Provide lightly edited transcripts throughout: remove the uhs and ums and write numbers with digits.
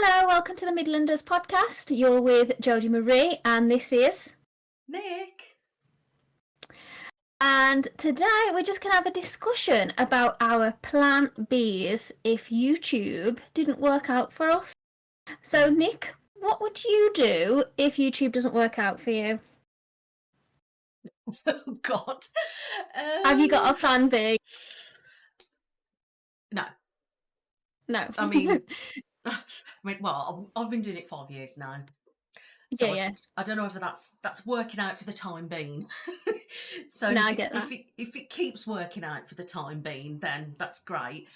Hello, welcome to the Midlanders Podcast. You're with Jodie Marie, and this is Nick. And today we're just going to have a discussion about our plan Bs if YouTube didn't work out for us. So, Nick, what would you do if YouTube doesn't work out for you? Oh, God. Have you got a plan B? No. No. I mean, well, I've been doing it 5 years now. So yeah. I don't know if that's working out for the time being. So No, if it keeps working out for the time being, then that's great.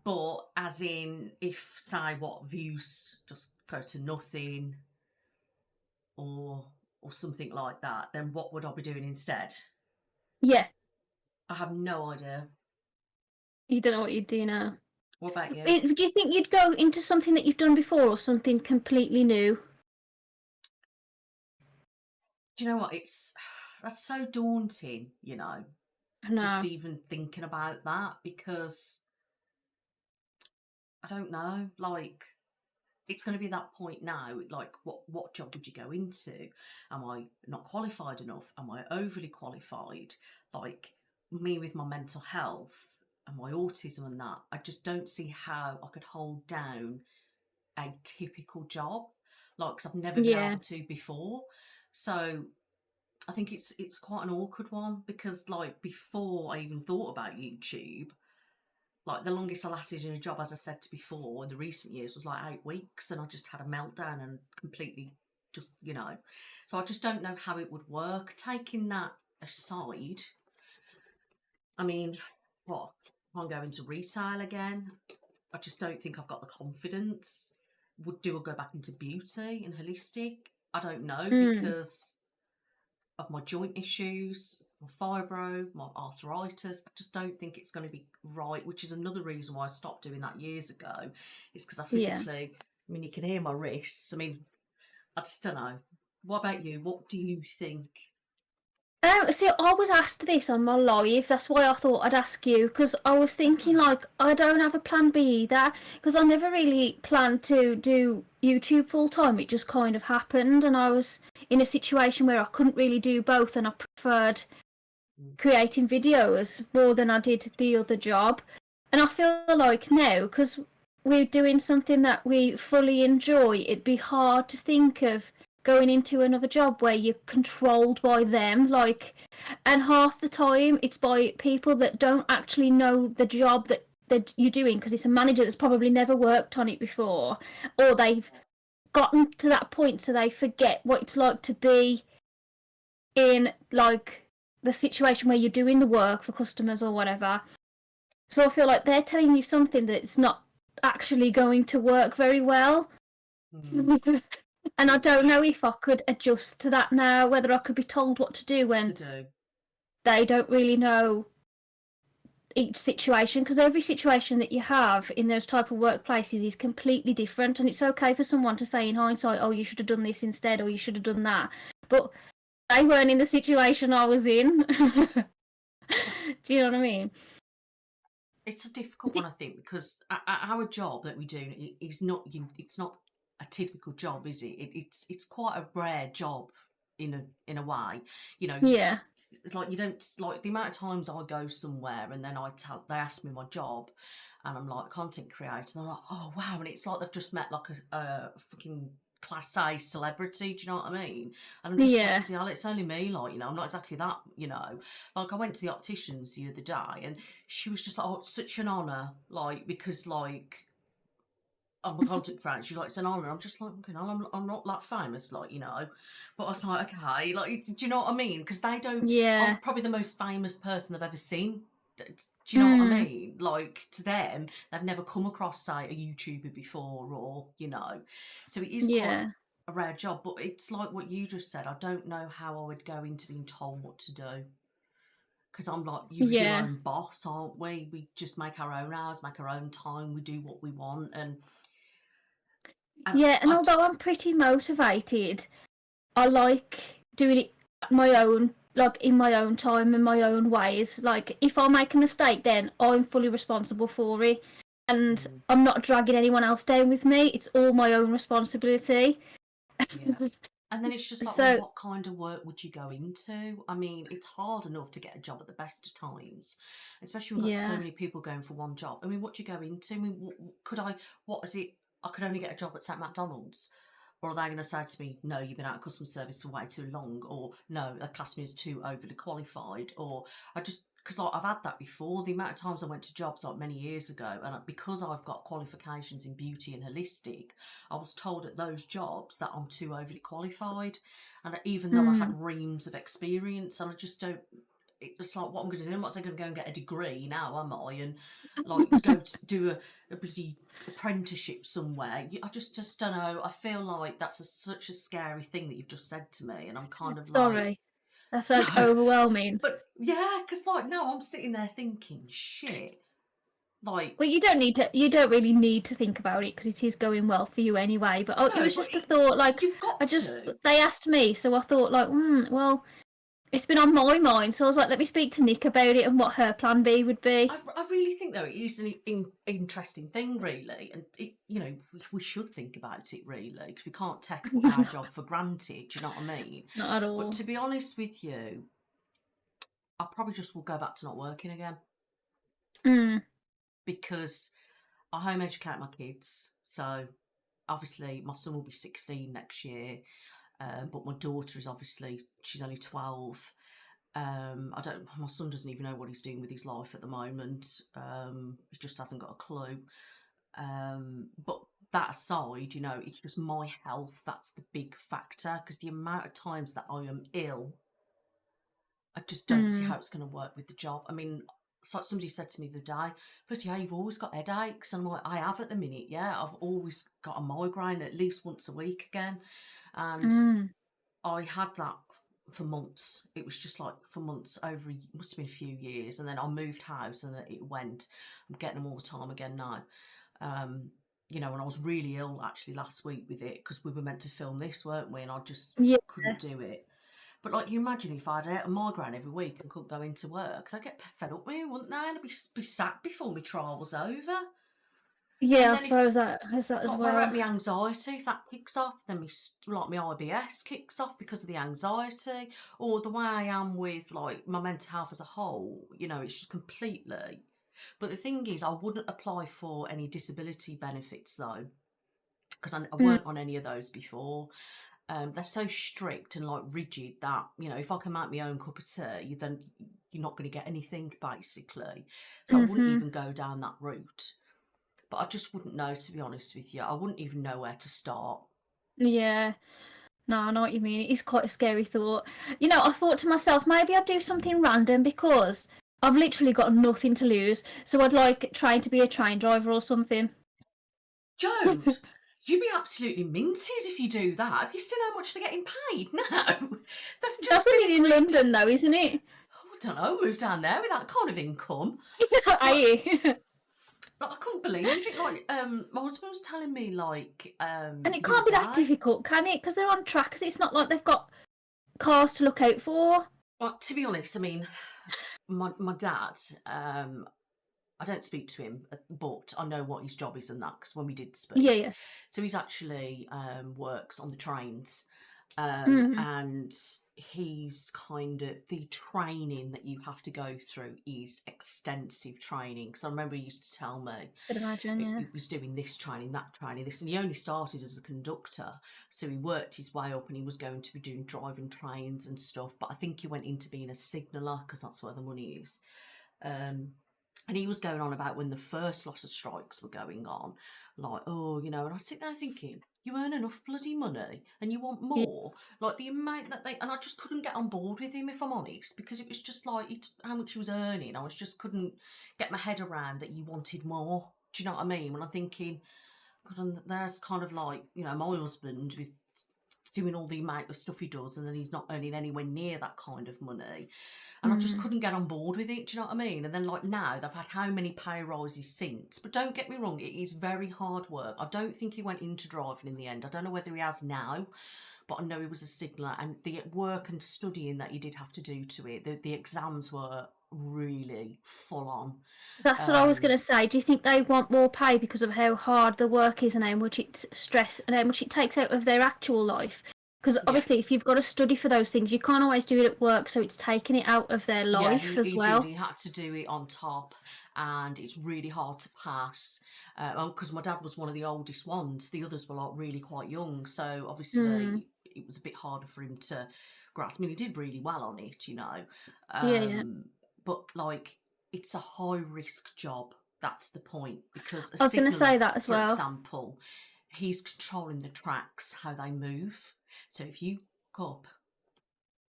But as in, if, say, views just go to nothing or something like that, then what would I be doing instead? Yeah. I have no idea. You don't know what you'd do now. What about you? Do you think you'd go into something that you've done before or something completely new? Do you know what? That's so daunting, just even thinking about that, because I don't know, like, it's going to be that point now, like, what job would you go into? Am I not qualified enough? Am I overly qualified? Like, me with my mental health and my autism and that, I just don't see how I could hold down a typical job, like, because I've never been able to before. So I think it's quite an awkward one, because, like, before I even thought about YouTube, like, the longest I lasted in a job, as I said before, in the recent years was like 8 weeks, and I just had a meltdown and completely just, So I just don't know how it would work. Taking that aside, I mean, what? I'm going to retail again. I just don't think I've got the confidence. I go back into beauty and holistic? I don't know, because of my joint issues, my fibro, my arthritis. I just don't think it's going to be right, which is another reason why I stopped doing that years ago. It's because I physically, I mean, you can hear my wrists. I mean, I just don't know. What about you? What do you think? See, I was asked this on my live. That's why I thought I'd ask you, because I was thinking, like, I don't have a plan B either, because I never really planned to do YouTube full time. It just kind of happened, and I was in a situation where I couldn't really do both, and I preferred creating videos more than I did the other job. And I feel like now, because we're doing something that we fully enjoy, it'd be hard to think of going into another job where you're controlled by them, like, and half the time it's by people that don't actually know the job that you're doing, because it's a manager that's probably never worked on it before, or they've gotten to that point so they forget what it's like to be in, like, the situation where you're doing the work for customers or whatever. So I feel like they're telling you something that's not actually going to work very well. And I don't know if I could adjust to that now, whether I could be told what to do when they don't really know each situation, because every situation that you have in those type of workplaces is completely different, and it's okay for someone to say in hindsight, oh, you should have done this instead, or you should have done that, but they weren't in the situation I was in. Do you know what I mean? It's a difficult one, I think, because our job that we do is not, it's not a typical job, is it? It's quite a rare job in a way, Yeah. It's like, you don't, like, the amount of times I go somewhere and then they ask me my job, and I'm like, content creator, and they're like, oh wow, and it's like they've just met like a fucking class A celebrity. Do you know what I mean? And I'm just like, hell, it's only me, like, I'm not exactly that, Like, I went to the Opticians the other day, and she was just like, oh, it's such an honour, like, because, like, I'm a content creator. She's like, it's an honour. I'm just like, okay, I'm not that famous, like, But I was like, okay, like, do you know what I mean? Because they don't. I'm probably the most famous person they've ever seen. Do you know what I mean? Like, to them, they've never come across, say, a YouTuber before, or, So it is quite a rare job. But it's like what you just said. I don't know how I would go into being told what to do. Because I'm like, you're your own boss, aren't we? We just make our own hours, make our own time. We do what we want, and although I'm pretty motivated, I like doing it my own, like, in my own time and my own ways. Like, if I make a mistake, then I'm fully responsible for it. and I'm not dragging anyone else down with me. It's all my own responsibility. Yeah. And then it's just like, well, what kind of work would you go into? I mean, it's hard enough to get a job at the best of times, especially when we've got so many people going for one job. I mean, what do you go into? I mean, what is it? I could only get a job at St McDonald's. Or are they going to say to me, no, you've been out of customer service for way too long? Or no, that class me as too overly qualified? Or because like, I've had that before. The amount of times I went to jobs like many years ago, and because I've got qualifications in beauty and holistic, I was told at those jobs that I'm too overly qualified. And even though I had reams of experience, and I just don't, it's like, what I'm going to do? I'm not going to go and get a degree now, am I? And like go to do a bloody apprenticeship somewhere. I just don't know. I feel like that's such a scary thing that you've just said to me, and I'm kind of Sorry. That's like overwhelming. But yeah, because like now I'm sitting there thinking, shit. Like, well, you don't really need to think about it because it is going well for you anyway. But it was just a thought. Like, you've got they asked me, so I thought like, well, it's been on my mind, so I was like, let me speak to Nic about it and what her plan B would be. I really think though it is an interesting thing, really, and we should think about it really, because we can't take our job for granted. Do you know what I mean? Not at all. But to be honest with you, I probably just will go back to not working again. Because I home educate my kids, so obviously my son will be 16 next year, but my daughter is she's only 12. My son doesn't even know what he's doing with his life at the moment. He just hasn't got a clue. But that aside, it's just my health that's the big factor, because the amount of times that I am ill, I just don't see how it's going to work with the job. I mean, so somebody said to me the other day, bloody hell, you've always got headaches. And I'm like, I have at the minute, yeah. I've always got a migraine at least once a week again. And I had that for months. It was just like for months, must have been a few years. And then I moved house and it went. I'm getting them all the time again now. And I was really ill actually last week with it, because we were meant to film this, weren't we? And I just couldn't do it. But like, you imagine if I had a migraine every week and couldn't go into work, they'd get fed up with me, wouldn't they? And I'd be sacked before my trial was over. Yeah, I suppose that has that as well. What about my anxiety? If that kicks off, then my IBS kicks off because of the anxiety, or the way I am with like my mental health as a whole. It's just completely. But the thing is, I wouldn't apply for any disability benefits though, because I weren't on any of those before. They're so strict and like rigid that, if I can make my own cup of tea, then you're not going to get anything basically. So I wouldn't even go down that route. But I just wouldn't know, to be honest with you. I wouldn't even know where to start. Yeah. No, I know what you mean. It is quite a scary thought. I thought to myself, maybe I'd do something random, because I've literally got nothing to lose. So I'd like trying to be a train driver or something. Jode, you'd be absolutely minted if you do that. Have you seen how much they're getting paid? No. That's only in London though, isn't it? I don't know, move down there with that kind of income. I couldn't believe it. Like, my husband was telling me, like, and it can't be that difficult, can it? Because they're on tracks. It's not like they've got cars to look out for. Well, to be honest, I mean, my dad, I don't speak to him, but I know what his job is and that, because when we did speak. Yeah. So he's actually works on the trains, and he's kind of, the training that you have to go through is extensive training. Because I remember he used to tell me, I could imagine, yeah. He was doing this training, that training, this, and he only started as a conductor, so he worked his way up, and he was going to be doing driving trains and stuff. But I think he went into being a signaller, because that's where the money is. And he was going on about when the first lot of strikes were going on, like, and I sit there thinking, you earn enough bloody money and you want more? Like, the amount that and I just couldn't get on board with him, if I'm honest, because it was just like how much he was earning. I couldn't get my head around that you wanted more. Do you know what I mean? When I'm thinking, God, and there's kind of like, my husband with doing all the amount of stuff he does, and then he's not earning anywhere near that kind of money. And I just couldn't get on board with it, do you know what I mean? And then like now, they've had how many pay rises since? But don't get me wrong, it is very hard work. I don't think he went into driving in the end. I don't know whether he has now, but I know he was a signaller, and the work and studying that he did have to do to it, the exams were really full on. That's what I was going to say. Do you think they want more pay because of how hard the work is and how much it's stress and how much it takes out of their actual life? Because obviously, if you've got to study for those things, you can't always do it at work, so it's taking it out of their life as well. He had to do it on top, and it's really hard to pass. Because my dad was one of the oldest ones, the others were like really quite young, so obviously it was a bit harder for him to grasp. I mean, he did really well on it, you know. But like, it's a high risk job. That's the point, because I was going to say that as well. For example, he's controlling the tracks, how they move. So if you go up,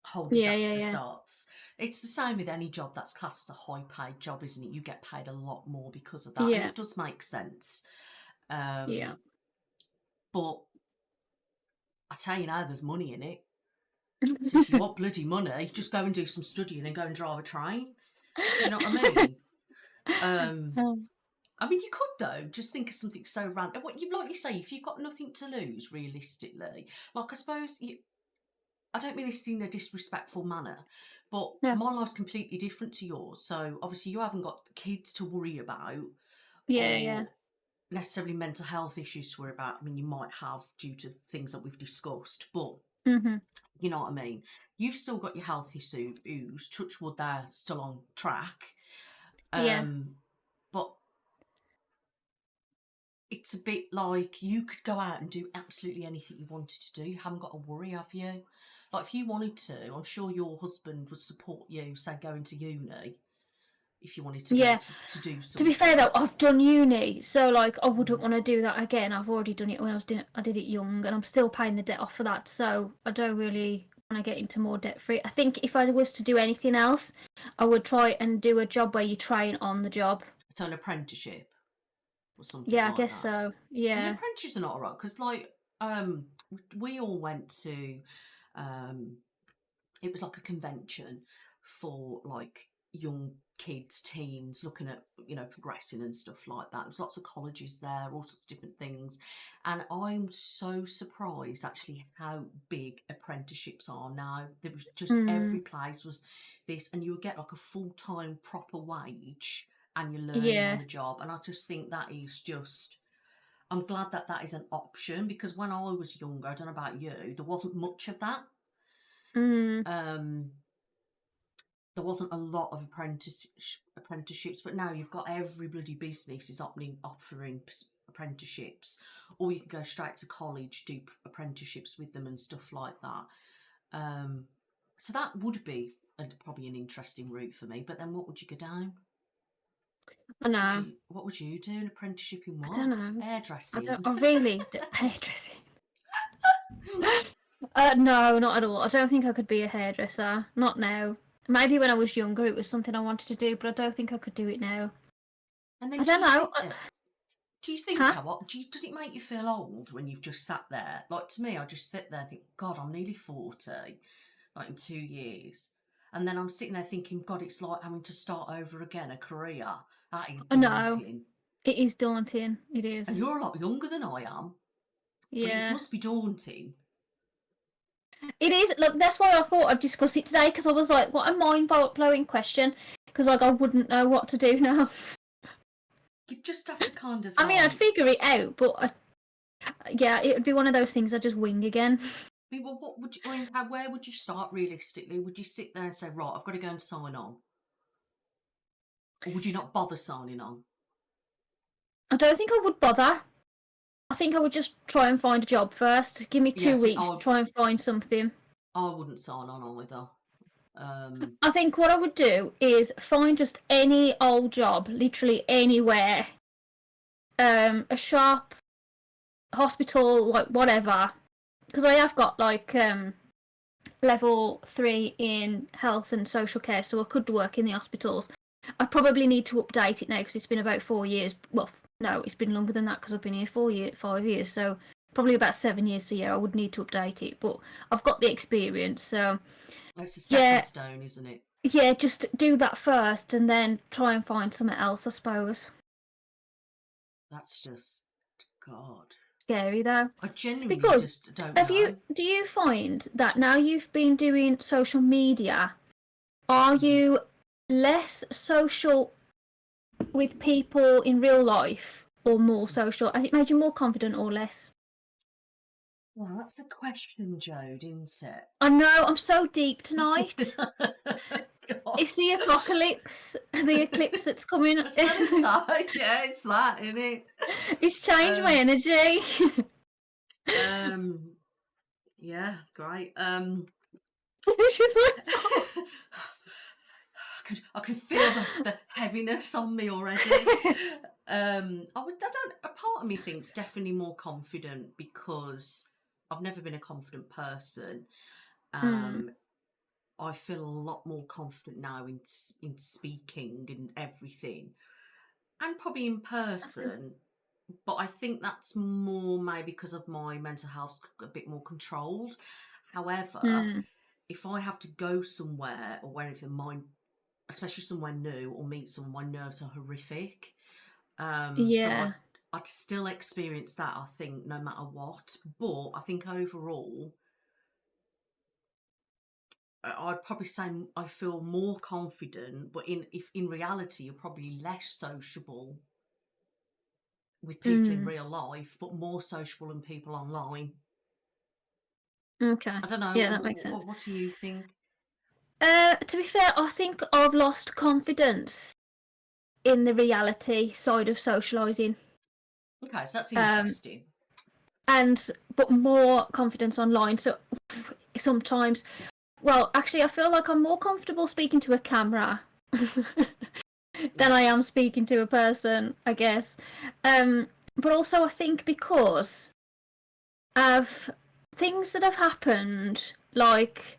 whole disaster starts. It's the same with any job that's classed as a high paid job, isn't it? You get paid a lot more because of that, and it does make sense. But I tell you now, there's money in it. So if you want bloody money, just go and do some studying and go and drive a train. Do you know what I mean? I mean, you could, though, just think of something so random. Like you say, if you've got nothing to lose, realistically, like I suppose, I don't mean this in a disrespectful manner, but my life's completely different to yours. So obviously you haven't got kids to worry about, or necessarily mental health issues to worry about. I mean, you might have due to things that we've discussed, but you know what I mean? You've still got your health issues, touch wood, they're still on track. But it's a bit like you could go out and do absolutely anything you wanted to do. You haven't got to worry, have you? Like, if you wanted to, I'm sure your husband would support you, say, going to uni, if you wanted to go to do something. To be fair, though, I've done uni, so, like, I wouldn't want to do that again. I've already done it when I did it young, and I'm still paying the debt off for that, so I don't really want to get into more debt-free. I think if I was to do anything else, I would try and do a job where you train on the job. It's an apprenticeship or something like I guess that. So, yeah. And apprentices are not alright, because, like, we all went to... it was like a convention for like young kids, teens, looking at, you know, progressing and stuff like that. There's lots of colleges there, all sorts of different things. And I'm so surprised actually how big apprenticeships are now. There was just every place was this, and you would get like a full-time proper wage and you're learning on the job. And I just think that is just... I'm glad that that is an option, because when I was younger, I don't know about you, there wasn't much of that. There wasn't a lot of apprenticeships, but now you've got every bloody business is offering apprenticeships, or you can go straight to college, do apprenticeships with them and stuff like that. So that would be probably an interesting route for me. But then what would you go down? I know. What would you do? An apprenticeship in what? I don't know. Hairdressing. Hairdressing. No, not at all. I don't think I could be a hairdresser. Not now. Maybe when I was younger it was something I wanted to do, but I don't think I could do it now. And then I don't know. Do you think, does it make you feel old when you've just sat there? Like, to me, I just sit there and think, God, I'm nearly 40, like in 2 years. And then I'm sitting there thinking, God, it's like having to start over again, a career. That is daunting. No, it is daunting. It is. And you're a lot younger than I am. Yeah. But it must be daunting. It is. Look, that's why I thought I'd discuss it today, because I was like, what a mind-blowing question, because like I wouldn't know what to do now. You just have to kind of... I mean, I'd figure it out, but it would be one of those things I just wing again. Well, what would you... I mean, where would you start realistically? Would you sit there and say, right, I've got to go and sign on? Or would you not bother signing on? I don't think I would bother. I think I would just try and find a job first. Give me 2 weeks to try and find something. I wouldn't sign on either. I think what I would do is find just any old job, literally anywhere. A shop, hospital, like whatever. Because I have got like level 3 in health and social care, so I could work in the hospitals. I probably need to update it now because it's been about 4 years. Well, no, it's been longer than that because I've been here 5 years, so probably about 7 years. So yeah, I would need to update it, but I've got the experience, so it's a stepping stone, isn't it? Yeah, just do that first and then try and find something else, I suppose. That's just, God, scary though. I genuinely just don't know. Do you find that now you've been doing social media, are you less social with people in real life or more social? Has it made you more confident or less? Well, that's a question, Jode, isn't it? I know, I'm so deep tonight. God. It's the apocalypse, the eclipse that's coming. I was going to say, yeah, it's that, isn't it? It's changed my energy. Yeah, great. I could feel the heaviness on me already. A part of me thinks definitely more confident because I've never been a confident person. I feel a lot more confident now in speaking and everything, and probably in person. But I think that's more maybe because of my mental health a bit more controlled. However, if I have to go somewhere or wherever, especially somewhere new or meet someone, my nerves are horrific. So I'd still experience that, I think, no matter what. But I think overall, I'd probably say I feel more confident, but in reality, you're probably less sociable with people in real life, but more sociable than people online. Okay. I don't know. Yeah, that makes sense. What do you think? To be fair, I think I've lost confidence in the reality side of socialising. Okay, so that's interesting. But more confidence online. So sometimes, well, actually, I feel like I'm more comfortable speaking to a camera than I am speaking to a person, I guess. But also, I think because of things that have happened, like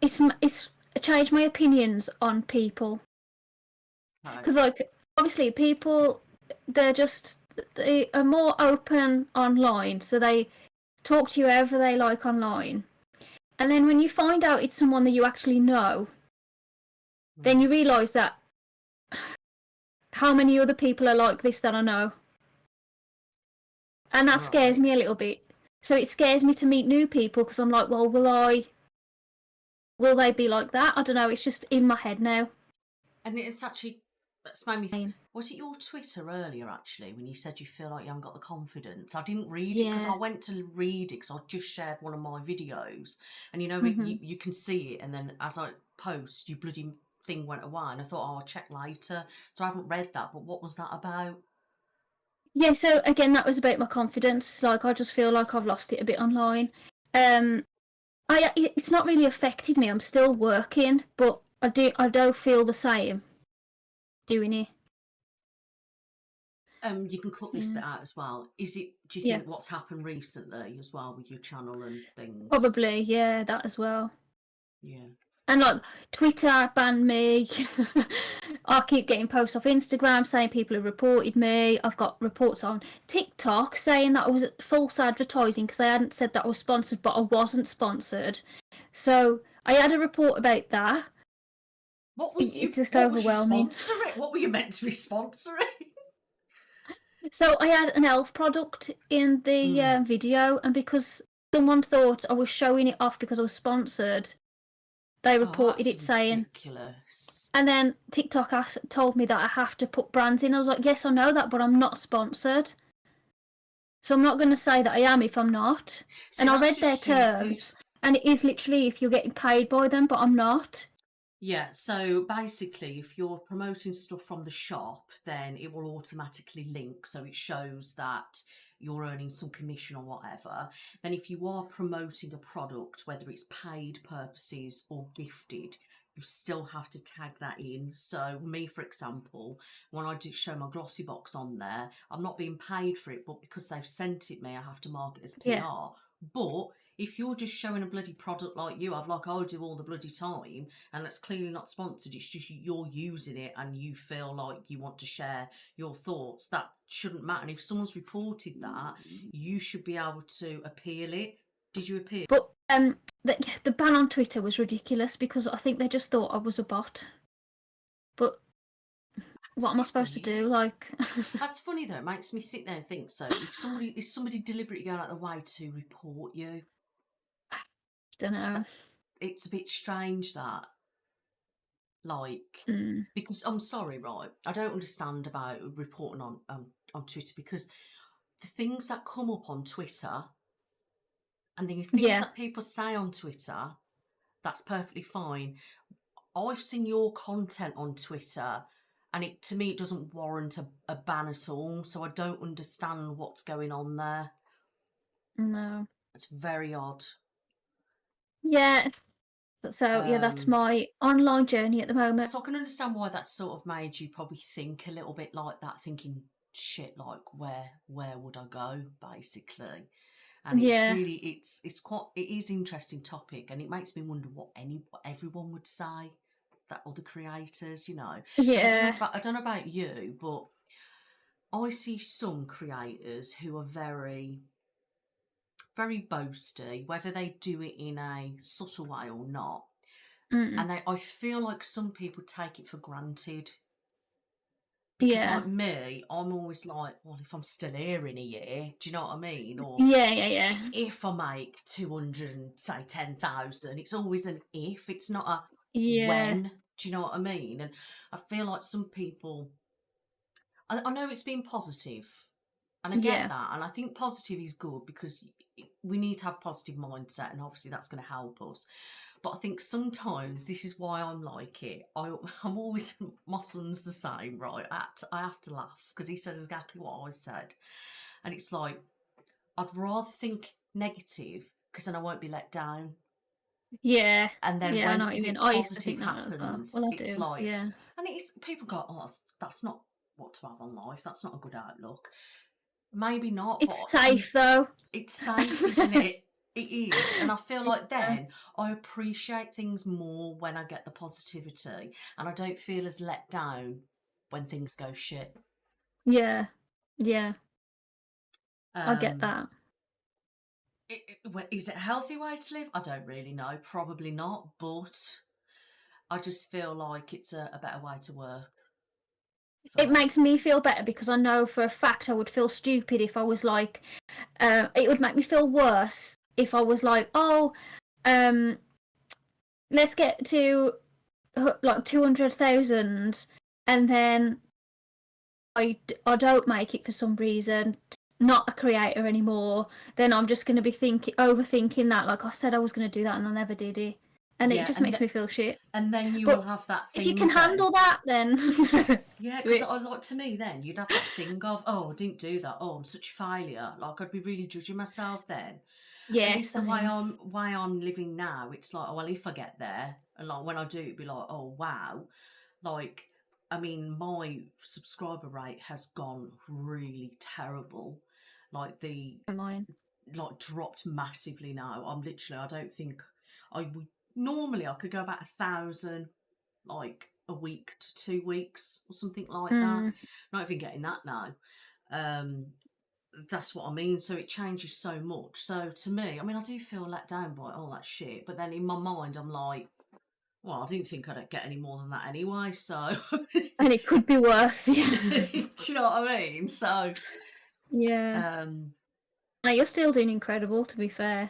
it's changed my opinions on people. Because, like, obviously, people they are more open online, so they talk to you however they like online. And then when you find out it's someone that you actually know, then you realise that how many other people are like this that I know. And that scares me a little bit. So it scares me to meet new people because I'm like, well, will they be like that? I don't know. It's just in my head now. And it's actually, that's made me think, was it your Twitter earlier, actually, when you said you feel like you haven't got the confidence? I didn't read it because I went to read it because I just shared one of my videos. And, you know, you can see it. And then as I post, your bloody thing went away. And I thought, oh, I'll check later. So I haven't read that. But what was that about? Yeah, so again, that was about my confidence. Like, I just feel like I've lost it a bit online. It's not really affected me. I'm still working, but I do feel the same doing it. You can cut this bit out as well. Do you think what's happened recently as well with your channel and things? Probably, yeah, that as well. Yeah. And like Twitter banned me. I keep getting posts off Instagram saying people have reported me. I've got reports on TikTok saying that I was false advertising because I hadn't said that I was sponsored, but I wasn't sponsored. So I had a report about that. It's just overwhelming. What were you meant to be sponsoring? So I had an elf product in the video, and because someone thought I was showing it off because I was sponsored, they reported it saying ridiculous. And then TikTok told me that I have to put brands in. I was like, yes, I know that, but I'm not sponsored. So I'm not going to say that I am if I'm not. See, and I read their terms, and it is literally if you're getting paid by them, but I'm not. Yeah, so basically, if you're promoting stuff from the shop, then it will automatically link. So it shows that you're earning some commission or whatever. Then if you are promoting a product, whether it's paid purposes or gifted, you still have to tag that in. So me, for example, when I do show my glossy box on there, I'm not being paid for it, but because they've sent it me, I have to mark it as PR. Yeah. But if you're just showing a bloody product like you have, like I do all the bloody time, and that's clearly not sponsored, it's just you're using it and you feel like you want to share your thoughts, that shouldn't matter. And if someone's reported that, you should be able to appeal it. Did you appeal? But the ban on Twitter was ridiculous because I think they just thought I was a bot. But what am I supposed to do? Like, that's funny though. It makes me sit there and think. So, if somebody deliberately going out of the way to report you, don't know. It's a bit strange that. Like, because I'm sorry, right? I don't understand about reporting on Twitter, because the things that come up on Twitter and the things that people say on Twitter, that's perfectly fine. I've seen your content on Twitter, and to me, it doesn't warrant a ban at all. So I don't understand what's going on there. No. It's very odd. Yeah. So yeah, that's my online journey at the moment. So I can understand why that sort of made you probably think a little bit like that, thinking, shit, like where would I go, basically. And it's really, it's quite, it is an interesting topic, and it makes me wonder what everyone would say, that other creators, you know. Yeah. I don't know about you, but I see some creators who are very, very boasty, whether they do it in a subtle way or not. And I feel like some people take it for granted. Because like me, I'm always like, well, if I'm still here in a year, do you know what I mean? Or if I make 200, say 10,000, it's always an if. It's not a when. Do you know what I mean? And I feel like some people, I know it's been positive, and I get that, and I think positive is good, because we need to have positive mindset, and obviously that's going to help us. But I think sometimes this is why I'm like it. I'm always, my son's the same, right? I have to laugh, because he says exactly what I said. And it's like, I'd rather think negative, because then I won't be let down. Yeah. And then when something positive happens, Well, I it's do. like, and it's, people go, oh, that's not what to have on life. That's not a good outlook. Maybe not, It's but safe though. it's safe, isn't it? It is. And I feel like then I appreciate things more when I get the positivity, and I don't feel as let down when things go shit. Yeah. I get that. Is it a healthy way to live? I don't really know. Probably not, but I just feel like it's a better way to work. It makes me feel better, because I know for a fact I would feel stupid if I was like, it would make me feel worse if I was like, oh, let's get to like 200,000, and then I don't make it for some reason, not a creator anymore. Then I'm just going to be overthinking that, like I said I was going to do that and I never did it, and it just makes me feel shit. And then you will have that thing. If you can handle that, then yeah, because like, to me, then you'd have that thing of, oh, I didn't do that. Oh, I'm such a failure. Like, I'd be really judging myself then. Yeah, at least the way I'm living now, it's like, well, if I get there, and like when I do, it'd be like, oh wow, like, I mean, my subscriber rate has gone really terrible. Like like dropped massively now. I'm literally, I don't think I would normally, I could go about 1,000 like a week to 2 weeks or something like that. Not even getting that now. That's what I mean. So it changes so much. So to me, I mean, I do feel let down by all that shit. But then in my mind, I'm like, well, I didn't think I'd get any more than that anyway. So and it could be worse. Yeah. Do you know what I mean? So yeah. Now, you're still doing incredible, to be fair.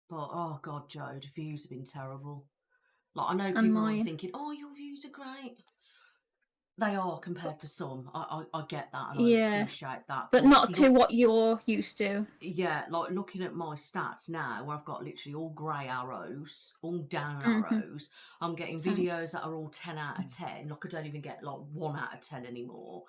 But oh god, Joe, the views have been terrible. Like, I know people are thinking, oh, your views are great. They are compared to some. I get that, and I appreciate that. But not to what you're used to. Yeah, like looking at my stats now, where I've got literally all grey arrows, all down arrows. I'm getting videos that are all 10 out of 10. Like, I don't even get like 1 out of 10 anymore.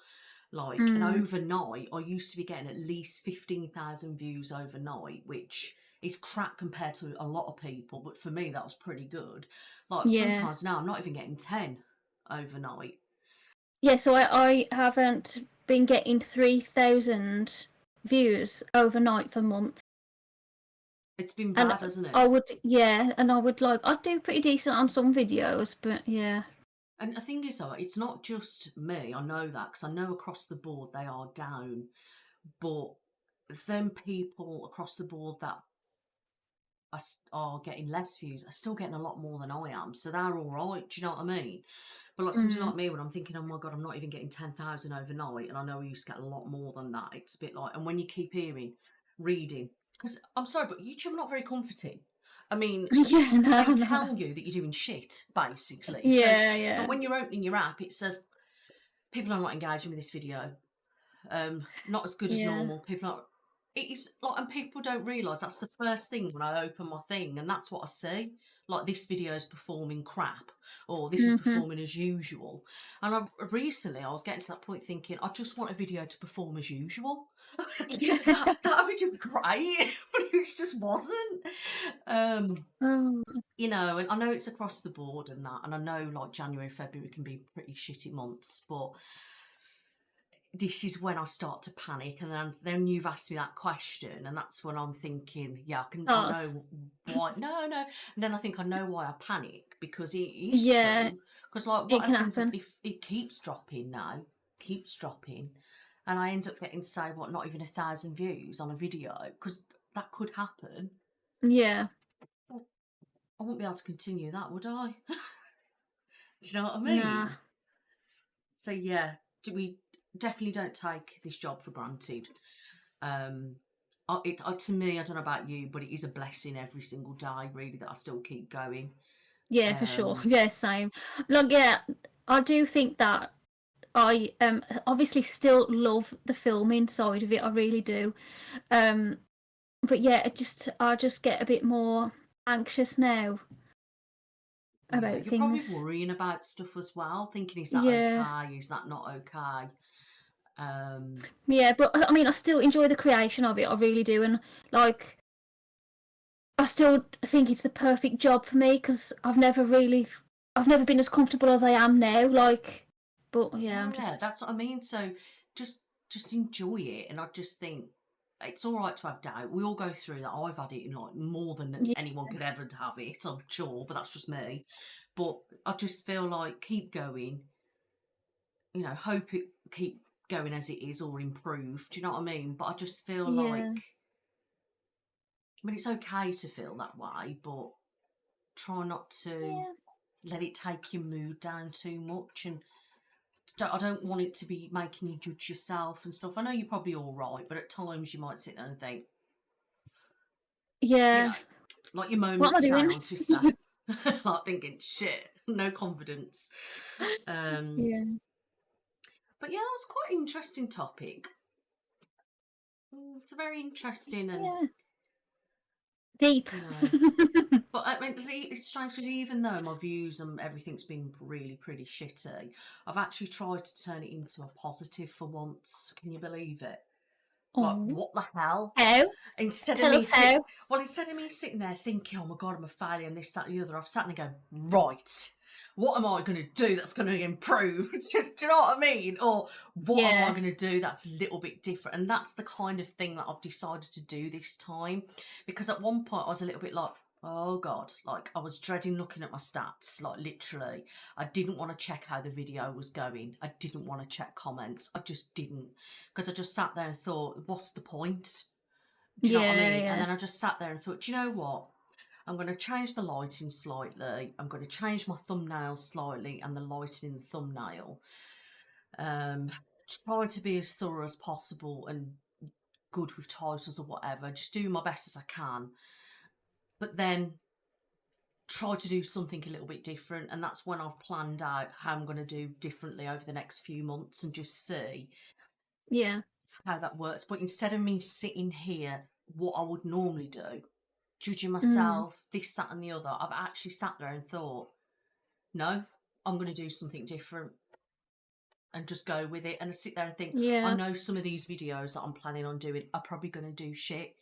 Like, and overnight, I used to be getting at least 15,000 views overnight, which is crap compared to a lot of people. But for me, that was pretty good. Like, sometimes now I'm not even getting 10 overnight. Yeah, so I haven't been getting 3,000 views overnight for months. It's been bad, hasn't it? I'd do pretty decent on some videos, but yeah. And the thing is, though, it's not just me. I know that, because I know across the board they are down. But then people across the board that are getting less views are still getting a lot more than I am. So they're all right. Do you know what I mean? But like something like me, when I'm thinking, oh my God, I'm not even getting 10,000 overnight, and I know I used to get a lot more than that. It's a bit like, and when you keep reading, because I'm sorry, but YouTube not very comforting. I mean, Yeah, they no. tell you that you're doing shit, basically. Yeah, So, yeah. but when you're opening your app, it says, people are not engaging with this video. Not as good as Yeah. normal. People are. It is like, and people don't realise that's the first thing when I open my thing, and that's what I see. Like, this video is performing crap, or this is Mm-hmm. performing as usual. And recently I was getting to that point thinking, I just want a video to perform as usual. Yeah. That'd be just great, but it just wasn't. Oh, You know, and I know it's across the board and that, and I know like January, February can be pretty shitty months, but this is when I start to panic, and then you've asked me that question, and that's when I'm thinking, yeah, I us. know why. No, and then I think I know why I panic, because it is Yeah, true. Because like, it what can happens happen. if it keeps dropping now, keeps dropping, and I end up getting, say, what, not even 1,000 views on a video, because that could happen. Yeah. Well, I wouldn't be able to continue that, would I? Do you know what I Nah. mean? So yeah, we definitely don't take this job for granted. To me, I don't know about you, but it is a blessing every single day, really, that I still keep going. Yeah, for sure. Yeah, same. Like, yeah, I do think that I obviously still love the filming side of it. I really do. But yeah, I just get a bit more anxious now Yeah, about you're probably things. worrying about stuff as well, thinking, is that Yeah. okay? Is that not okay? Yeah, but I mean, I still enjoy the creation of it. I really do, and like, I still think it's the perfect job for me because I've never been as comfortable as I am now. Like, but yeah, I'm Yeah, just that's what I mean. So just enjoy it, and I just think it's all right to have doubt. We all go through that. I've had it in like more than yeah, anyone could ever have it, I'm sure, but that's just me. But I just feel like, keep going. You know, hope it keep going as it is, or improve. Do you know what I mean? But I just feel yeah, like, I mean, it's okay to feel that way, but try not to yeah, let it take your mood down too much. And I don't want it to be making you judge yourself and stuff. I know you're probably all right, but at times you might sit there and think, you know, yeah. like your What am I moments doing? down on Twitter, like thinking, shit, no confidence. Yeah, But yeah, that was quite an interesting topic. It's a very interesting, and, yeah. Deep. you know, but I mean, it's strange because even though my views and everything's been really pretty shitty, I've actually tried to turn it into a positive for once. Can you believe it? Like, Oh, what the hell? how? Instead of Tell me us how. instead of me sitting there thinking, oh my God, I'm a failure and this, that, and the other, I've sat there going, right, what am I going to do that's going to improve? Do you know what I mean? Or what am I Yeah, going to do that's a little bit different? And that's the kind of thing that I've decided to do this time. Because at one point I was a little bit like, oh God, like I was dreading looking at my stats, like literally. I didn't want to check how the video was going. I didn't want to check comments. I just didn't. Because I just sat there and thought, what's the point? Do you know what I yeah, mean? And yeah, then I just sat there and thought, do you know what? I'm going to change the lighting slightly. I'm going to change my thumbnail slightly and the lighting in the thumbnail. Try to be as thorough as possible and good with titles or whatever. Just do my best as I can. But then try to do something a little bit different. And that's when I've planned out how I'm going to do differently over the next few months, and just see yeah, how that works. But instead of me sitting here, what I would normally do, judging mm, myself, this, that, and the other, I've actually sat there and thought, no, I'm going to do something different and just go with it. And I sit there and think, I yeah, know some of these videos that I'm planning on doing are probably going to do shit.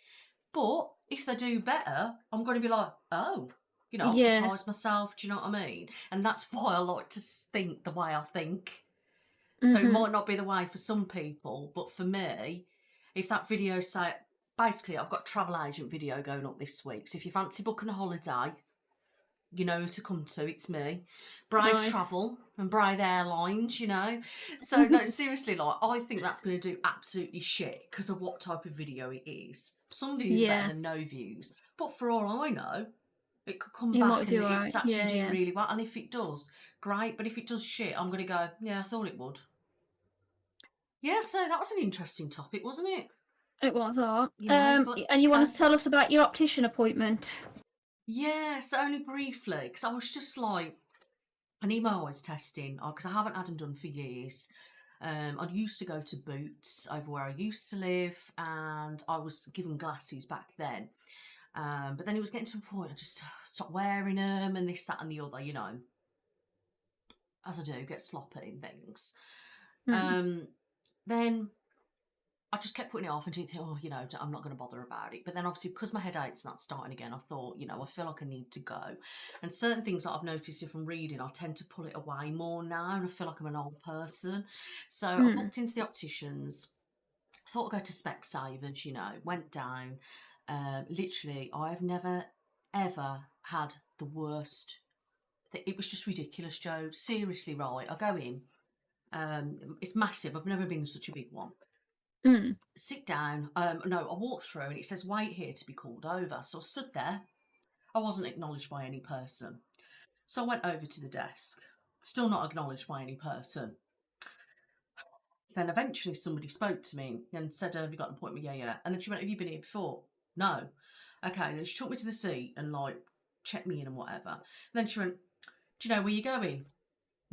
But if they do better, I'm going to be like, oh, you know, I've yeah, surprised myself. Do you know what I mean? And that's why I like to think the way I think. So it mm-hmm, might not be the way for some people, but for me, if that video say, basically, I've got a travel agent video going up this week. So if you fancy booking a holiday, you know who to come to. It's me. Brave nice. Travel and Brave Airlines, you know. So no, seriously, like, I think that's going to do absolutely shit because of what type of video it is. Some views are better Yeah, than no views, but for all I know, it could come you might back and do it's alright. actually Yeah, do yeah, really well. And if it does, great. But if it does shit, I'm going to go, yeah, I thought it would. Yeah, so that was an interesting topic, wasn't it? it was art. You know, but And you want to tell us about your optician appointment? Yes, only briefly, because I was just like, I need my eyes testing because I haven't had them done for years. I used to go to Boots over where I used to live, and I was given glasses back then. But then it was getting to a point I just stopped wearing them and this, that, and the other, as I do, get sloppy and things. Mm. Um, then I just kept putting it off and thinking, oh, I'm not going to bother about it. But then obviously, because my headache's not starting again, I thought, I feel like I need to go. And certain things that I've noticed if I'm reading, I tend to pull it away more now, and I feel like I'm an old person. So I Mm. booked into the opticians, thought I'd go to Specsavers, went down. Literally, I've never, ever had the worst. It was just ridiculous, Joe. Seriously, right. I go in. It's massive. I've never been in such a big one. Mm. Sit down. No, I walked through and it says wait here to be called over. So I stood there. I wasn't acknowledged by any person. So I went over to the desk. Still not acknowledged by any person. Then eventually somebody spoke to me and said, have you got an appointment? Yeah, yeah. And then she went, have you been here before? No. Okay, then she took me to the seat and checked me in and whatever. And then she went, do you know where you're going?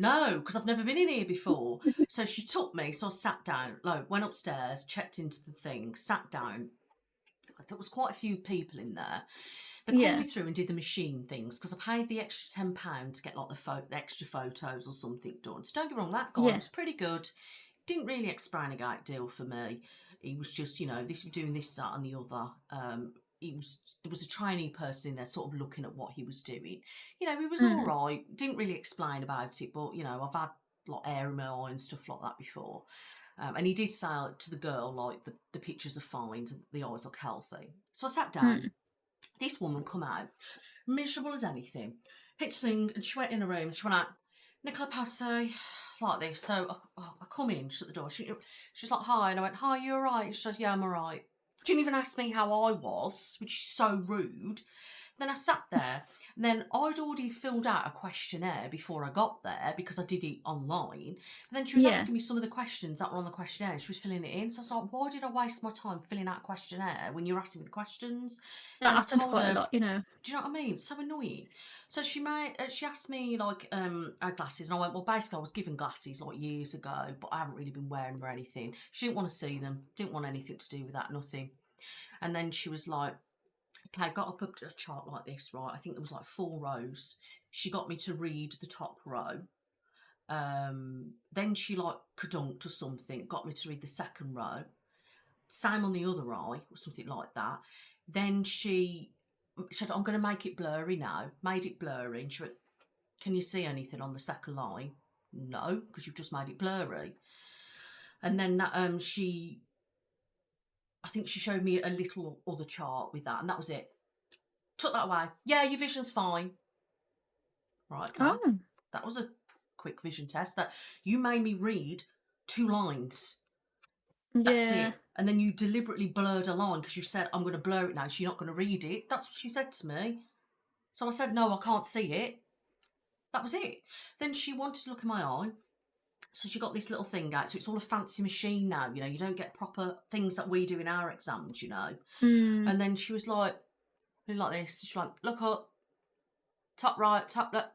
No, because I've never been in here before. So she took me, so I sat down, went upstairs, checked into the thing, sat down. There was quite a few people in there. They called Yeah. me through and did the machine things because I paid the extra £10 to get the extra photos or something done. So don't get me wrong, that guy Yeah. was pretty good. Didn't really explain a great deal for me. He was just, this was doing this, that, and the other. There was a trainee person in there sort of looking at what he was doing. He was all Mm. right. Didn't really explain about it, but I've had air in my eye and stuff like that before. And he did say to the girl, the pictures are fine, the eyes look healthy. So I sat down. Mm. This woman come out, miserable as anything. Hit thing, and she went in a room. She went out, Nicola Passe, like this. So I come in, shut the door. She's like, hi. And I went, hi, you all right? She said, yeah, I'm all right. She didn't even ask me how I was, which is so rude. Then I sat there, and then I'd already filled out a questionnaire before I got there because I did it online. And then she was Yeah. asking me some of the questions that were on the questionnaire, and she was filling it in. So I was like, why did I waste my time filling out a questionnaire when you're asking me the questions? That I happens told quite a her, lot, you know. do you know what I mean? It's so annoying. So she asked me our glasses, and I went, well, basically I was given glasses years ago, but I haven't really been wearing them or anything. She didn't want to see them, didn't want anything to do with that, nothing. And then she was like, okay, I got up a chart like this, right? I think there was 4 rows. She got me to read the top row. Then she cadunked or something, got me to read the second row. Same on the other eye or something like that. Then she said, I'm going to make it blurry now. Made it blurry. And she went, can you see anything on the second line? No, because you've just made it blurry. And then I think she showed me a little other chart with that, and that was it. Took that away. Yeah, your vision's fine. Right, okay. Oh. That was a quick vision test. That you made me read 2 lines. That's Yeah. it. And then you deliberately blurred a line because you said, I'm going to blur it now, so you're not going to read it. That's what she said to me. So I said, no, I can't see it. That was it. Then she wanted to look at my eye. So she got this little thing out. So it's all a fancy machine now. You don't get proper things that we do in our exams, Mm. And then she was like this. She's like, look up, top right, top left.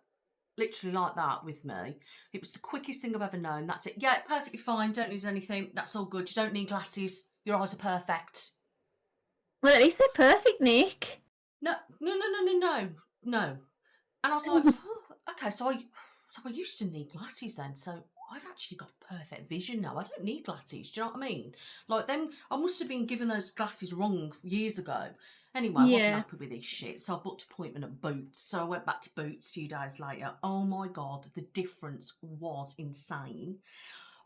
Literally like that with me. It was the quickest thing I've ever known. That's it. Yeah, perfectly fine. Don't need anything. That's all good. You don't need glasses. Your eyes are perfect. Well, at least they're perfect, Nick. No. And I was like, oh, okay, so I used to need glasses then. So I've actually got perfect vision now. I don't need glasses. Do you know what I mean? Them, I must have been given those glasses wrong years ago. Anyway, I wasn't Yeah. happy with this shit, so I booked an appointment at Boots. So I went back to Boots a few days later. Oh my God, the difference was insane.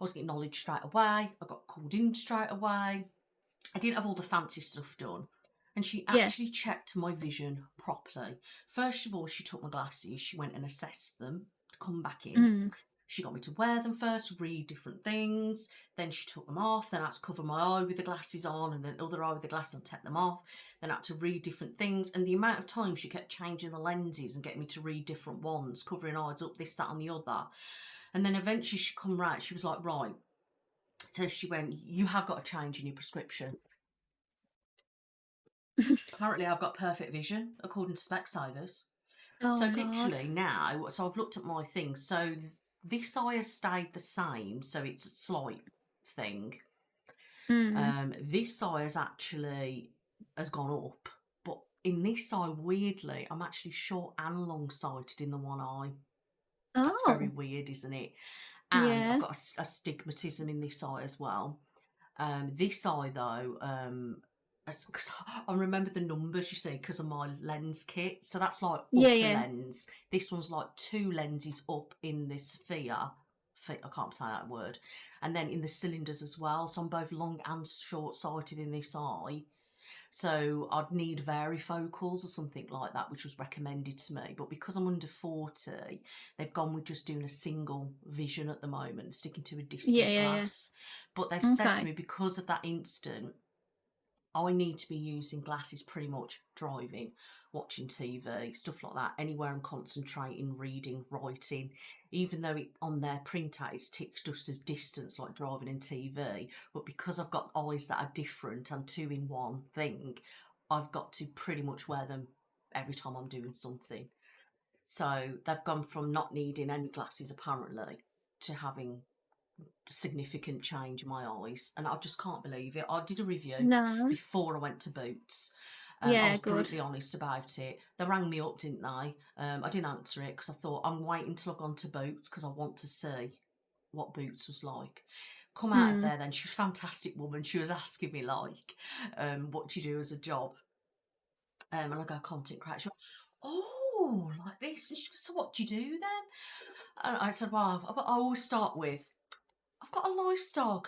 I was getting knowledge straight away. I got called in straight away. I didn't have all the fancy stuff done. And she Yeah. actually checked my vision properly. First of all, she took my glasses. She went and assessed them to come back in. Mm. She got me to wear them first, read different things. Then she took them off. Then I had to cover my eye with the glasses on, and then other eye with the glasses on, take them off. Then I had to read different things. And the amount of time she kept changing the lenses and getting me to read different ones, covering eyes up, this, that, and the other. And then eventually she come right. She was like, right. So she went, you have got a change in your prescription. Apparently I've got perfect vision, according to Specsavers. So Oh God. literally now, so I've looked at my thing. So this eye has stayed the same, so it's a slight thing. Mm. This eye has gone up, but in this eye, weirdly, I'm actually short and long-sighted in the one eye. That's very Oh. weird, isn't it? And I've Yeah. got a stigmatism in this eye as well. This eye, though, because I remember the numbers, you see, because of my lens kit. So that's like Yeah. upper Yeah. lens. This one's like 2 lenses up in this sphere. I can't say that word. And then in the cylinders as well. So I'm both long and short sighted in this eye. So I'd need varifocals or something like that, which was recommended to me. But because I'm under 40, they've gone with just doing a single vision at the moment, sticking to a Yeah. distant Yeah. glass. But they've Yeah. said to Okay. me, because of that instant, I need to be using glasses pretty much driving, watching TV, stuff like that. Anywhere I'm concentrating, reading, writing, even though on their printout it's ticked just as distance like driving and TV. But because I've got eyes that are different and 2 in 1 thing, I've got to pretty much wear them every time I'm doing something. So they've gone from not needing any glasses apparently to having significant change in my eyes, and I just can't believe it. I did a review No. before I went to Boots. I Yeah. was Good. brutally honest about it. They rang me up, didn't they? I didn't answer it because I thought I'm waiting till I've gone to Boots because I want to see what Boots was like. Come out of Mm. there then, she was a fantastic woman. She was asking me like, what do you do as a job? And I go, content creator. She went, oh, like this. And she goes, so what do you do then? And I said, well, I always start with, I've got a lifestyle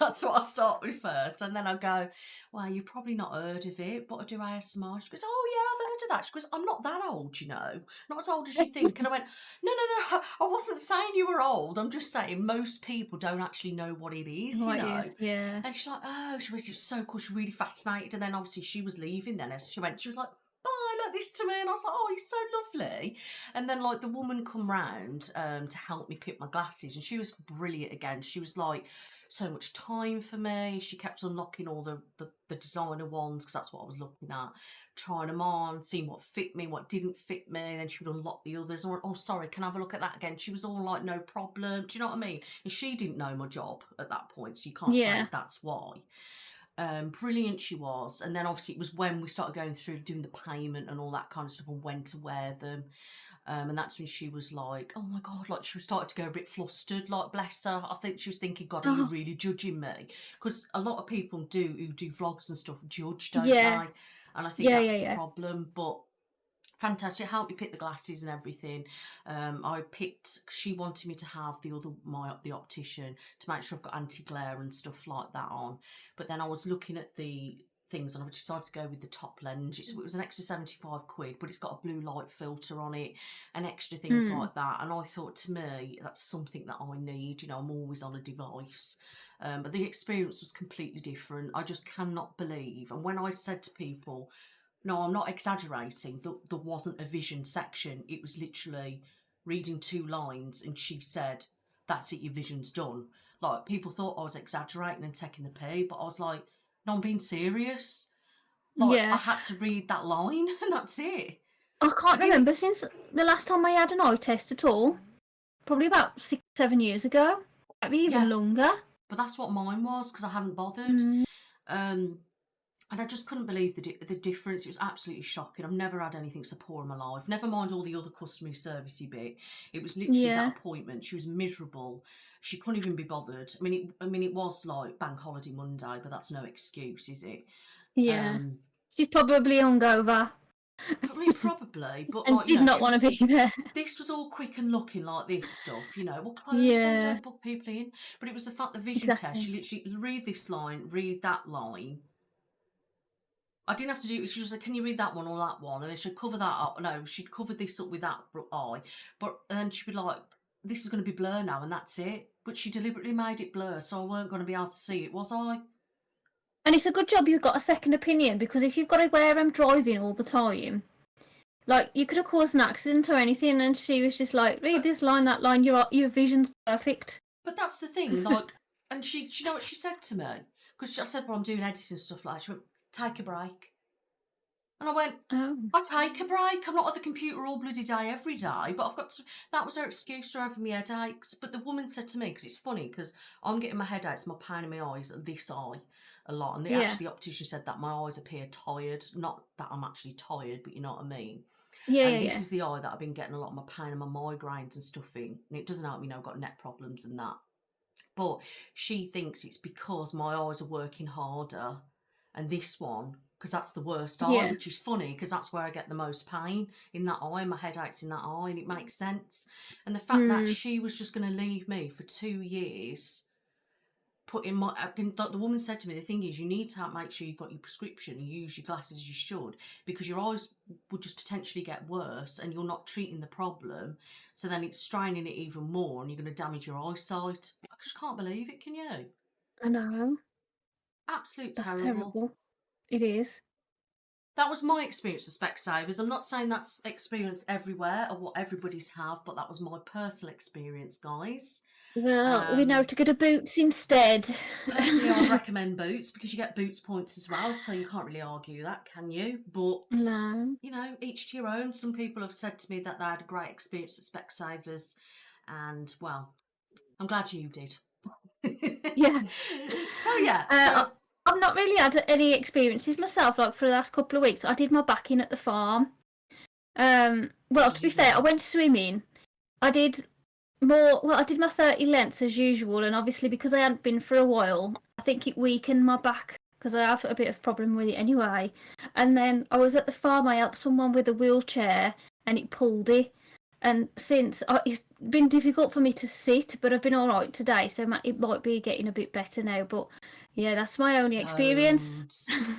That's what I start with first. And then I go, well, you've probably not heard of it, but I do ASMR. She goes, oh, yeah, I've heard of that. She goes, I'm not that old, you know, not as old as you think. And I went, no, I wasn't saying you were old. I'm just saying most people don't actually know what it is, you What know. is? Yeah. And she's like, oh, it was so cool. She was really fascinated. And then obviously she was leaving then. As she was like, bye, like this to me. And I was like, oh, you're so lovely. And then like the woman come round to help me pick my glasses. And she was brilliant again. She was like, so much time for me. She kept unlocking all the designer ones because that's what I was looking at, trying them on, seeing what fit me, what didn't fit me. And then she would unlock the others. And I went, oh, sorry, can I have a look at that again? She was all like, no problem. Do you know what I mean? And she didn't know my job at that point, so you can't say Yeah. that's why. Brilliant she was. And then obviously it was when we started going through doing the payment and all that kind of stuff and when to wear them. And that's when she was like, oh my God, like she was starting to go a bit flustered, like bless her. I think she was thinking, God, are you Oh. really judging me? Because a lot of people who do vlogs and stuff judge, don't Yeah. they? And I think Yeah. that's Yeah. the Yeah. problem. But fantastic, helped me pick the glasses and everything. She wanted me to have the optician to make sure I've got anti-glare and stuff like that on. But then I was looking at the things and I decided to go with the top lens. It was an extra 75 quid, but it's got a blue light filter on it and extra things Mm. like that. And I thought, to me, that's something that I need. You know, I'm always on a device. But the experience was completely different. I just cannot believe. And when I said to people, no, I'm not exaggerating, there wasn't a vision section. It was literally reading 2 lines and she said, that's it, your vision's done. Like, people thought I was exaggerating and taking the pay, but I was like, no, I'm being serious. Like, I Yeah. had to read that line and that's it. I I can't didn't, remember since the last time I had an eye test at all. Probably about 6, 7 years ago. Maybe even yeah, longer. but that's what mine was because I hadn't bothered. Mm. Um, And I just couldn't believe the difference. It was absolutely shocking. I've never had anything so poor in my life. Never mind all the other customer servicey bit. It was literally that Yeah. appointment. She was miserable. She couldn't even be bothered. It was like Bank Holiday Monday, but that's no excuse, is it? Yeah. Um, She's probably hungover Probably, but and like did not want to be there. This was all quick and looking like this stuff, you know. We'll close them, Yeah. don't book people in. But it was the fact the vision test. Exactly. She literally read this line, read that line. I didn't have to do it. She was like, can you read that one or that one? And then she'd cover that up. No, she'd cover this up with that eye. But then she'd be like, this is going to be blur now and that's it. But she deliberately made it blur so I weren't going to be able to see it, was I? And it's a good job you've got a second opinion, because if you've got to wear them driving all the time, like, you could have caused an accident or anything, and she was just like, read this line, that line, your vision's perfect. But that's the thing, like, and she you know what she said to me? Because I said, well, I'm doing editing stuff like that. She went, take a break. And I went, Oh. I take a break. I'm not at the computer all bloody day every day, but I've got to. That was her excuse for having me headaches. But the woman said to me, because it's funny, because I'm getting my headaches, my pain in my eyes, and this eye a lot. And actually, the optician said that my eyes appear tired. Not that I'm actually tired, but you know what I mean. And this is the eye that I've been getting a lot of my pain and my migraines and stuff in. And it doesn't help me, I've got neck problems and that. But she thinks it's because my eyes are working harder. And this one, because that's the worst eye, which is funny because that's where I get the most pain, in that eye, my headaches in that eye, and it makes sense. And the fact that she was just going to leave me for 2 years, the woman said to me, the thing is, you need to make sure you've got your prescription and use your glasses as you should, because your eyes would just potentially get worse and you're not treating the problem, so then it's straining it even more and you're going to damage your eyesight. I just can't believe it, can you? I know. Absolute That's terrible. terrible. It is. That was my experience with Specsavers. I'm not saying that's experience everywhere or what everybody's have, but that was my personal experience, guys. Well, we know to go to Boots instead. Personally, I recommend Boots because you get Boots points as well, so you can't really argue that, can you? But, no. you know, each to your own. Some people have said to me that they had a great experience at Specsavers, and, well, I'm glad you did. Yeah. So, yeah. I've not really had any experiences myself, like for the last couple of weeks. I did my back in at the farm. Well, to be fair, I went swimming. I did I did my 30 lengths as usual, and obviously because I hadn't been for a while, I think it weakened my back because I have a bit of problem with it anyway. And then I was at the farm, I helped someone with a wheelchair and it pulled it. And since it's been difficult for me to sit, but I've been all right today, so it might be getting a bit better now. But yeah, that's my only experience.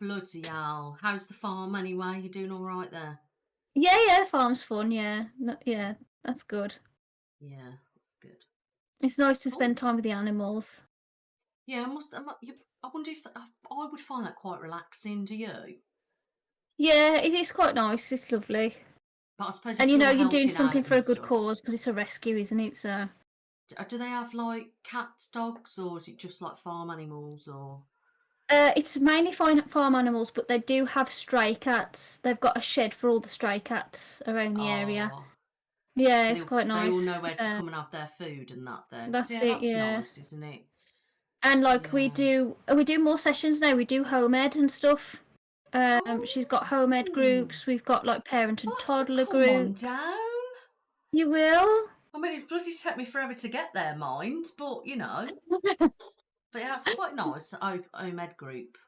Bloody hell. How's the farm anyway? You doing all right there? Yeah, the farm's fun, yeah. Yeah, that's good. Yeah, that's good. It's nice to spend time with the animals. Yeah, I wonder if I would find that quite relaxing, do you? Yeah, it is quite nice. It's lovely. But I suppose, and you're doing something for a good cause because it's a rescue, isn't it? So, do they have like cats, dogs, or is it just like farm animals? Or it's mainly farm animals, but they do have stray cats. They've got a shed for all the stray cats around the area. Yeah, so it's quite nice. They all know where to come and have their food and that. Then that's nice, isn't it? And like we do more sessions now. We do home ed and stuff. She's got home ed groups. We've got like parent and toddler groups. Come on down. You will. I mean, it bloody took me forever to get there, mind, but you know. But yeah, it's quite nice. Home ed group.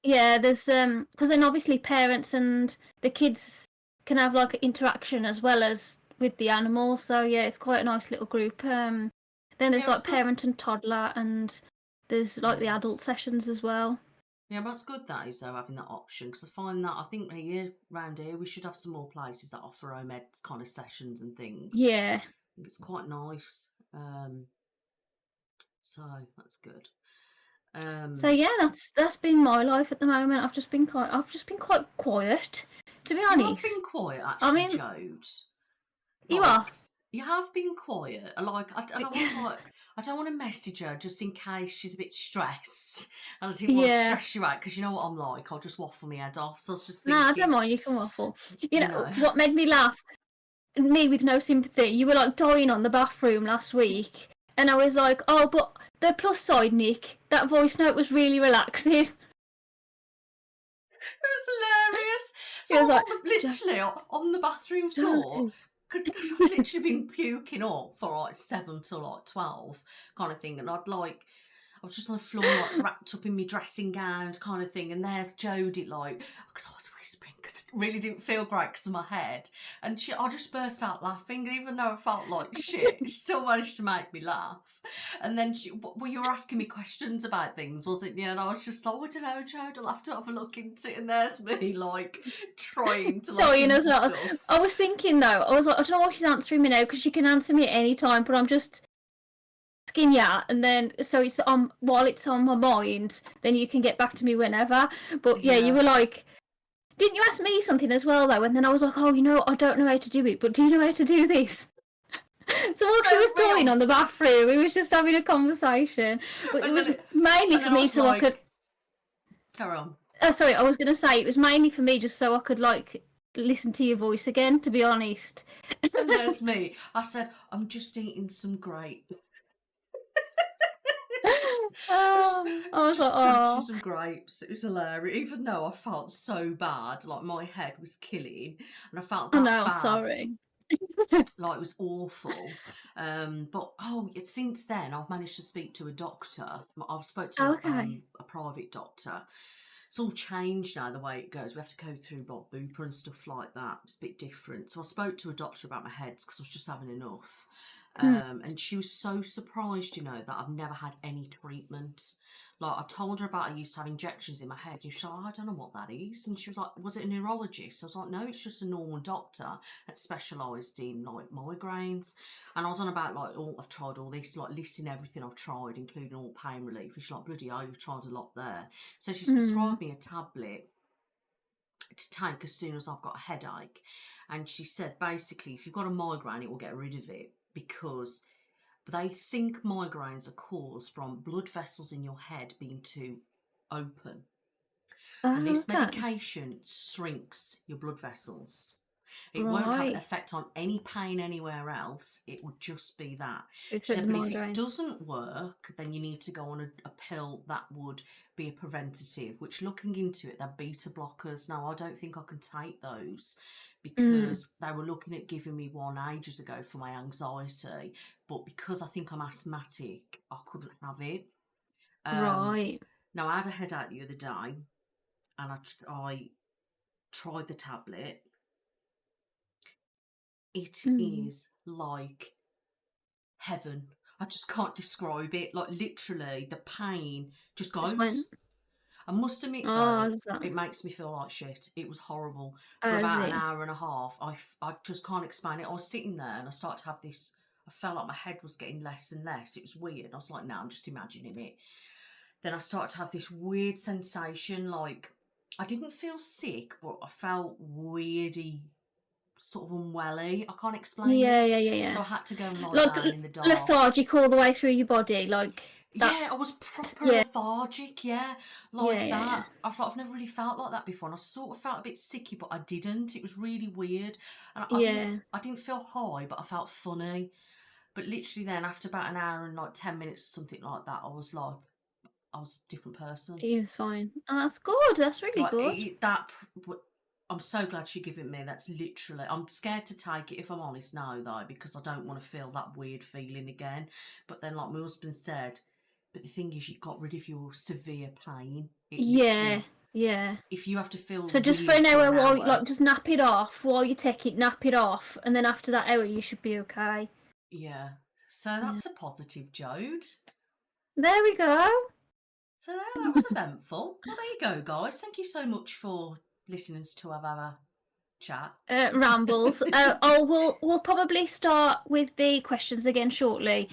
Yeah, there's because then obviously parents and the kids can have like interaction as well as with the animals. So yeah, it's quite a nice little group. Then there's like parent and toddler, and there's like the adult sessions as well. Yeah, but it's good that is though, having that option, because I think around here we should have some more places that offer home ed kind of sessions and things. Yeah, it's quite nice. So that's good. So yeah, that's been my life at the moment. I've just been quite quiet, to be honest. You've been quiet, actually, Jode. You are. You have been quiet. I was like, I don't want to message her just in case she's a bit stressed. And I didn't want to stress you out because you know what I'm like. I'll just waffle my head off. So I was just thinking. No, I don't mind. You can waffle. You know what made me laugh? Me with no sympathy. You were like dying on the bathroom last week, and I was like, oh, but the plus side, Nick, that voice note was really relaxing. It was hilarious. So I was like, literally on the bathroom floor. Because I'd literally been puking up for like 7 till like 12 kind of thing, and I was just on the floor like wrapped up in my dressing gown kind of thing, and there's Jodie like, because I was whispering because it really didn't feel great because of my head, and I just burst out laughing, even though I felt like shit, she still managed to make me laugh. And then you were asking me questions about things, wasn't you? And I was just like, I don't know, Jode, I'll have to have a look into it. And there's me like trying to look into stuff. I was thinking though, I was like, I don't know why she's answering me now, because she can answer me at any time, but I'm just and then so it's on while it's on my mind, then you can get back to me whenever. But yeah, you were like, didn't you ask me something as well though? And then I was like, oh, I don't know how to do it, but do you know how to do this? So while she was doing on the bathroom, we was just having a conversation, but it was mainly for me so I could carry on. Oh, sorry, I was going to say it was mainly for me just so I could, like, listen to your voice again, to be honest. And there's me. I said, I'm just eating some grapes. I was like, Just crunching oh, some grapes. It was hilarious. Even though I felt so bad, like my head was killing, and I felt oh that no, I'm bad, sorry. like it was awful. But since then I've managed to speak to a doctor. I've spoke to Okay. a private doctor. It's all changed now the way it goes. We have to go through blood Bupa and stuff like that. It's a bit different. So I spoke to a doctor about my heads because I was just having enough. Mm. And she was so surprised, that I've never had any treatment. Like, I told her about I used to have injections in my head. And she was like, I don't know what that is. And she was like, was it a neurologist? I was like, no, it's just a normal doctor that specialised in like migraines. And I was on about like, I've tried all this, like listing everything I've tried, including all pain relief. And she's like, bloody hell, you've tried a lot there. So she's Mm. prescribed me a tablet to take as soon as I've got a headache. And she said, basically, if you've got a migraine, it will get rid of it because they think migraines are caused from blood vessels in your head being too open. And Oh, this okay. medication shrinks your blood vessels. It won't have an Right. effect on any pain anywhere else. It would just be that. It's She at said, the but if it migraine. doesn't work, then you need to go on a pill that would be a preventative, which looking into it, they're beta blockers. Now, I don't think I can take those Mm. because they were looking at giving me one ages ago for my anxiety. But because I think I'm asthmatic, I couldn't have it. Um, Right. Now, I had a headache the other day and I tried the tablet. It Mm. is like heaven. I just can't describe it. Like literally, the pain just Just went. goes. I must admit though, Oh, does that? it makes me feel like shit. It was horrible for Is about an it? hour and a half. I just can't explain it. I was sitting there and I started to have this. I felt like my head was getting less and less. It was weird. I was like, no, I'm just imagining it. Then I started to have this weird sensation, like I didn't feel sick, but I felt weirdy, sort of unwelly. I can't explain Yeah, it. yeah, yeah, So yeah. I had to go and lie Like down in the dark. lethargic all the way through your body, like that. Yeah, I was proper Yeah, lethargic, yeah, yeah, like yeah, yeah. that. I've never really felt like that before, and I sort of felt a bit sicky, but I didn't. It was really weird, and Yeah. I didn't feel high, but I felt funny. But literally, then after about an hour and like 10 minutes, or something like that, I was like, I was a different person. He was fine. Oh, that's good. That's really Like good. I'm so glad she gave it me. That's literally. I'm scared to take it if I'm honest now though, because I don't want to feel that weird feeling again. But then, like my husband said, but the thing is, you got rid of your severe pain. It Yeah, literally, yeah. if you have to feel So just for weird an for hour an while, hour, like, just nap it off while you take it, nap it off, and then after that hour, you should be okay. yeah. So Yeah. that's a positive, Jode. There we go. So that was eventful. Well, there you go, guys. Thank you so much for listening to our chat. Rambles. We'll probably start with the questions again shortly.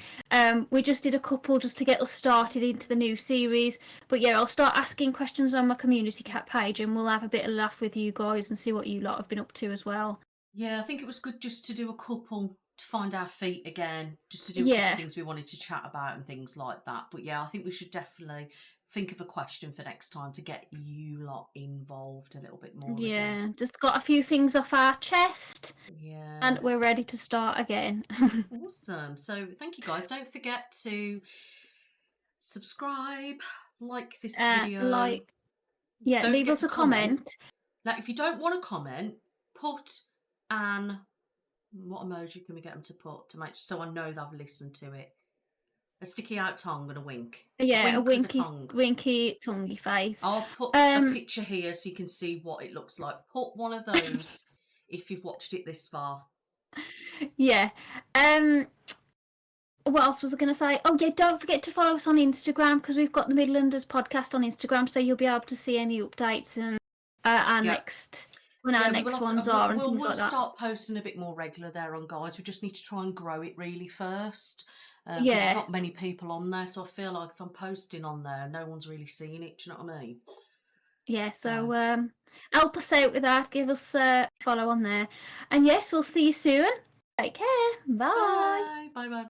We just did a couple just to get us started into the new series. But yeah, I'll start asking questions on my community cat page, and we'll have a bit of laugh with you guys and see what you lot have been up to as well. Yeah, I think it was good just to do a couple to find our feet again, just to do a couple of Yeah, things we wanted to chat about and things like that. But yeah, I think we should definitely think of a question for next time to get you lot involved a little bit more again. yeah. Just got a few things off our chest, Yeah, and we're ready to start again. awesome. So thank you guys. Don't forget to subscribe, like this video. Like, yeah, Don't leave forget us to a comment. comment. Like if you don't want to comment, put an what emoji can we get them to put to make so I know they've listened to it? A sticky out tongue and a wink. A Yeah, a wink with a winky, tongue. winky, tonguey face. I'll put a Um, picture here so you can see what it looks like. Put one of those if you've watched it this far. yeah. What else was I going to say? Oh yeah, don't forget to follow us on Instagram because we've got the Midlanders Podcast on Instagram, so you'll be able to see any updates and our Yeah. next when Yeah, our we will next have to, ones are and things we'll like that. start posting a bit more regular there on, guys. We just need to try and grow it really first because there's Yeah, not many people on there. So I feel like if I'm posting on there, no one's really seeing it. Do you know what I mean? yeah. So So help us out with that. Give us a follow on there, and yes, we'll see you soon. Take care. Bye. bye, bye, bye.